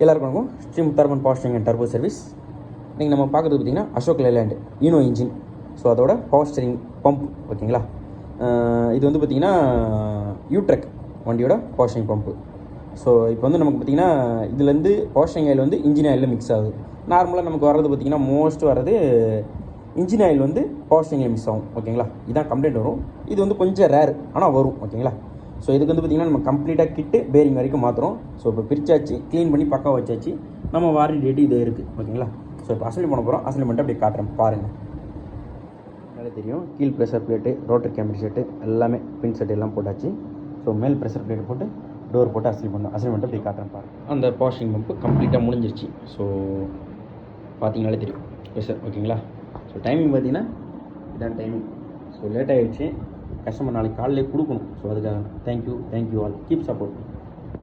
எல்லாருக்கும் வணக்கம். Shri Mutharamman power steering and turbo service. நீங்கள் நம்ம பார்க்குறது பார்த்திங்கன்னா அசோக் லேலேண்ட் ஈனோ இன்ஜின். ஸோ அதோட பவர் ஸ்டேரிங் பம்ப் ஓகேங்களா. இது வந்து பார்த்திங்கன்னா யூட்ரக் வண்டியோட பவர் ஸ்டேரிங் பம்ப்பு. ஸோ இப்போ வந்து நமக்கு பார்த்திங்கன்னா இதுலேருந்து பவர் ஸ்டேரிங் ஆயில் வந்து இன்ஜின் ஆயிலில் மிக்ஸ் ஆகுது. நார்மலாக நமக்கு வர்றது பார்த்திங்கன்னா மோஸ்ட் வர்றது இன்ஜின் ஆயில் வந்து பவர் ஸ்டேரிங்கில் மிக்ஸ் ஆகும் ஓகேங்களா. இதான் கம்ப்ளைண்ட் வரும். இது வந்து கொஞ்சம் ரேர் ஆனால் வரும் ஓகேங்களா. ஸோ இதுக்கு வந்து பார்த்திங்கன்னா நம்ம கம்ப்ளீட்டாக கிட்டு பேரிங் வரைக்கும் மாற்றுறோம். ஸோ இப்போ பிரிச்சாச்சு, க்ளீன் பண்ணி பக்கா வச்சாச்சு. நம்ம வாரண்டி டேட்டு இது இருக்குது ஓகேங்களா. ஸோ இப்போ அசம்பிளி பண்ண போகிறோம். அசம்பிளி பண்ணிட்டு அப்படியே காட்டுறேன் பாருங்கள். நல்லா தெரியும். கீழ் ப்ரெஷர் பிளேட்டு, ரோட்டர் கேமரி செட்டு எல்லாமே பின் செட் எல்லாம் போட்டாச்சு. ஸோ மேல் ப்ரெஷர் பிளேட்டு போட்டு டோர் போட்டு அசம்பிளி பண்ணோம். அசம்பிளி பண்ணிட்டு அப்படியே காட்டுறேன் பாருங்கள். அந்த பவர் ஸ்டேரிங் பம்ப்பு கம்ப்ளீட்டாக முடிஞ்சிருச்சு. ஸோ பார்த்தீங்கனாலே தெரியும் ப்ரெஷர் ஓகேங்களா. ஸோ டைமிங் பார்த்தீங்கன்னா இதான் டைமிங். ஸோ லேட் ஆகிடுச்சு. கஸ்டமர் நாளைக்கு காலையிலே கொடுக்கணும். ஸோ அதுக்காக தேங்க்யூ ஆல், கீப் சப்போர்ட்.